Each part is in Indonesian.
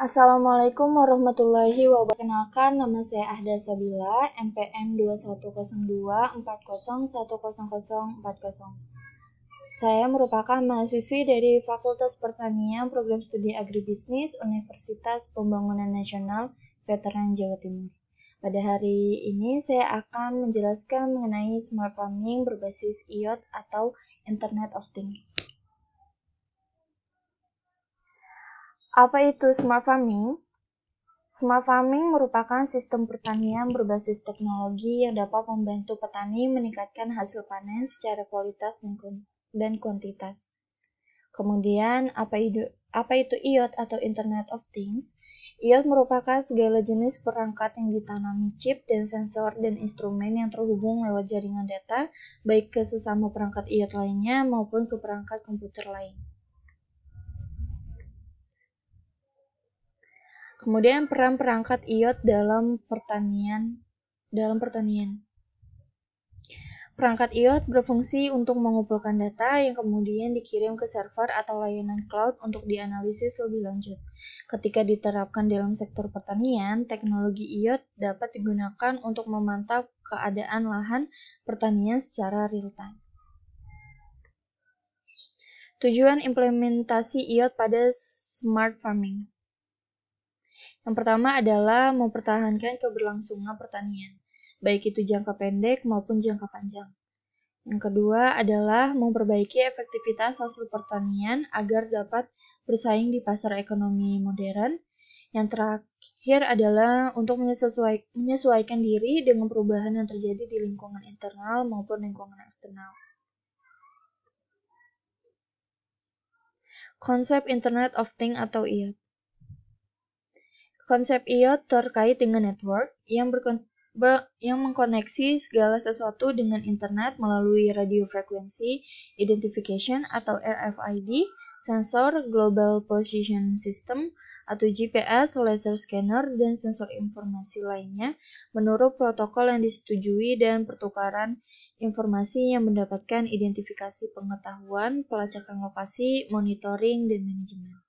Assalamualaikum warahmatullahi wabarakatuh. Perkenalkan, nama saya Ahda Sabila, NPM 210240101040. Saya merupakan mahasiswi dari Fakultas Pertanian Program Studi Agribisnis Universitas Pembangunan Nasional Veteran Jawa Timur. Pada hari ini saya akan menjelaskan mengenai smart farming berbasis IoT atau Internet of Things. Apa itu smart farming? Smart farming merupakan sistem pertanian berbasis teknologi yang dapat membantu petani meningkatkan hasil panen secara kualitas dan kuantitas. Kemudian, apa itu IoT atau Internet of Things? IoT merupakan segala jenis perangkat yang ditanami chip dan sensor dan instrumen yang terhubung lewat jaringan data, baik ke sesama perangkat IoT lainnya maupun ke perangkat komputer lain. Kemudian peran perangkat IoT dalam pertanian. Perangkat IoT berfungsi untuk mengumpulkan data yang kemudian dikirim ke server atau layanan cloud untuk dianalisis lebih lanjut. Ketika diterapkan dalam sektor pertanian, teknologi IoT dapat digunakan untuk memantau keadaan lahan pertanian secara real-time. Tujuan implementasi IoT pada smart farming. Yang pertama adalah mempertahankan keberlangsungan pertanian, baik itu jangka pendek maupun jangka panjang. Yang kedua adalah memperbaiki efektivitas hasil pertanian agar dapat bersaing di pasar ekonomi modern. Yang terakhir adalah untuk menyesuaikan diri dengan perubahan yang terjadi di lingkungan internal maupun lingkungan eksternal. Konsep Internet of Things atau IoT. Konsep IoT terkait dengan network yang mengkoneksi segala sesuatu dengan internet melalui radio frequency identification atau RFID, sensor global position system atau GPS, laser scanner, dan sensor informasi lainnya menurut protokol yang disetujui dan pertukaran informasi yang mendapatkan identifikasi pengetahuan, pelacakan lokasi, monitoring, dan manajemen.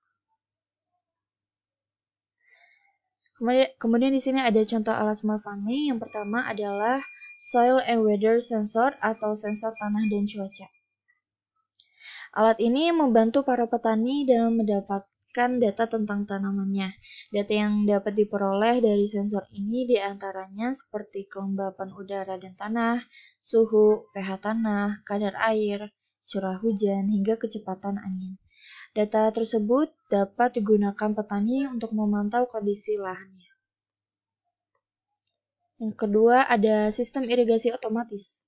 Kemudian di sini ada contoh alat smart farming. Yang pertama adalah soil and weather sensor atau sensor tanah dan cuaca. Alat ini membantu para petani dalam mendapatkan data tentang tanamannya. Data yang dapat diperoleh dari sensor ini diantaranya seperti kelembapan udara dan tanah, suhu, pH tanah, kadar air, curah hujan, hingga kecepatan angin. Data tersebut dapat digunakan petani untuk memantau kondisi lahannya. Yang kedua ada sistem irigasi otomatis.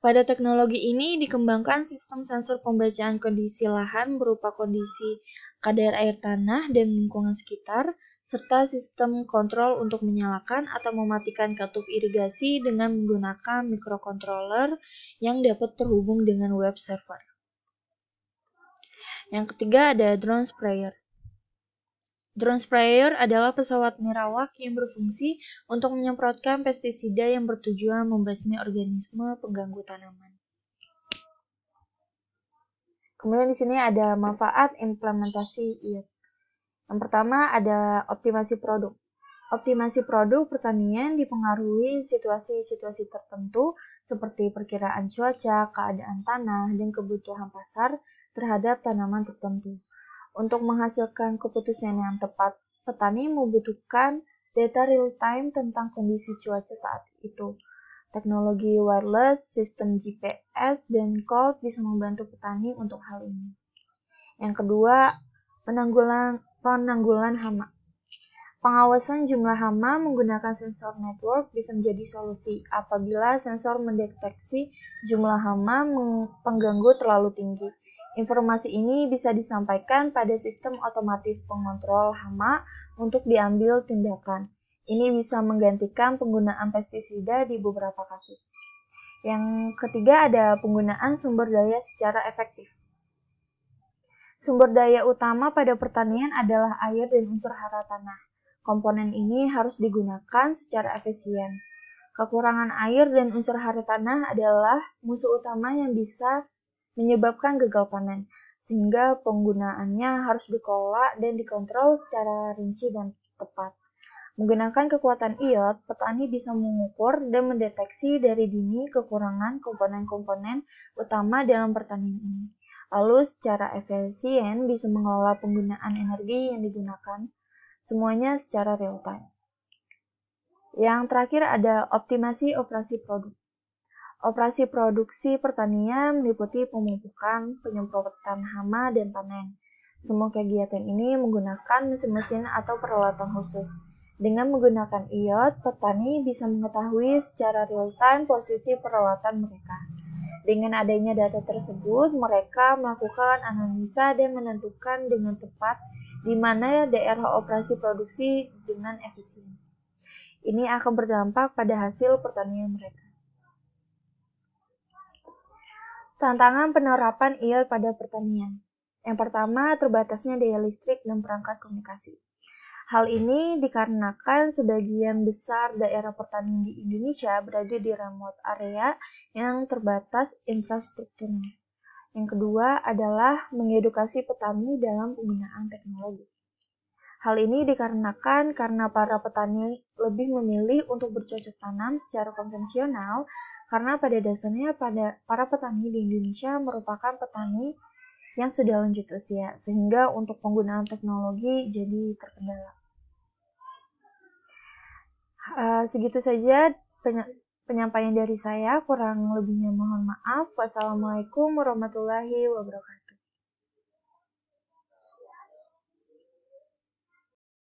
Pada teknologi ini dikembangkan sistem sensor pembacaan kondisi lahan berupa kondisi kadar air tanah dan lingkungan sekitar, serta sistem kontrol untuk menyalakan atau mematikan katup irigasi dengan menggunakan microcontroller yang dapat terhubung dengan web server. Yang ketiga ada drone sprayer. Drone sprayer adalah pesawat nirawak yang berfungsi untuk menyemprotkan pestisida yang bertujuan membasmi organisme pengganggu tanaman. Kemudian di sini ada manfaat implementasi IoT. Yang pertama ada optimasi produk. Optimasi produk pertanian dipengaruhi situasi-situasi tertentu seperti perkiraan cuaca, keadaan tanah, dan kebutuhan pasar terhadap tanaman tertentu. Untuk menghasilkan keputusan yang tepat, petani membutuhkan data real-time tentang kondisi cuaca saat itu. Teknologi wireless, sistem GPS, dan cloud bisa membantu petani untuk hal ini. Yang kedua, penanggulan hama. Pengawasan jumlah hama menggunakan sensor network bisa menjadi solusi apabila sensor mendeteksi jumlah hama pengganggu terlalu tinggi. Informasi ini bisa disampaikan pada sistem otomatis pengontrol hama untuk diambil tindakan. Ini bisa menggantikan penggunaan pestisida di beberapa kasus. Yang ketiga ada penggunaan sumber daya secara efektif. Sumber daya utama pada pertanian adalah air dan unsur hara tanah. Komponen ini harus digunakan secara efisien. Kekurangan air dan unsur hara tanah adalah musuh utama yang bisa menyebabkan gagal panen. sehingga penggunaannya harus dikelola dan dikontrol secara rinci dan tepat. Menggunakan kekuatan iot, petani bisa mengukur dan mendeteksi dari dini kekurangan komponen-komponen utama dalam pertanian ini. Lalu secara efisien bisa mengelola penggunaan energi yang digunakan, semuanya secara real time. Yang terakhir ada optimasi operasi produk. Operasi produksi pertanian meliputi pemupukan, penyemprotan hama, dan panen. Semua kegiatan ini menggunakan mesin-mesin atau peralatan khusus. Dengan menggunakan iot, petani bisa mengetahui secara real-time posisi peralatan mereka. Dengan adanya data tersebut, mereka melakukan analisa dan menentukan dengan tepat di mana daerah operasi produksi dengan efisien. Ini akan berdampak pada hasil pertanian mereka. Tantangan penerapan iot pada pertanian. Yang pertama, terbatasnya daya listrik dan perangkat komunikasi. Hal ini dikarenakan sebagian besar daerah pertanian di Indonesia berada di remote area yang terbatas infrastrukturnya. Yang kedua adalah mengedukasi petani dalam penggunaan teknologi. Hal ini dikarenakan karena para petani lebih memilih untuk bercocok tanam secara konvensional karena pada dasarnya para petani di Indonesia merupakan petani yang sudah lanjut usia, sehingga untuk penggunaan teknologi jadi terkendala. Segitu saja penyampaian dari saya, kurang lebihnya mohon maaf. Wassalamualaikum warahmatullahi wabarakatuh.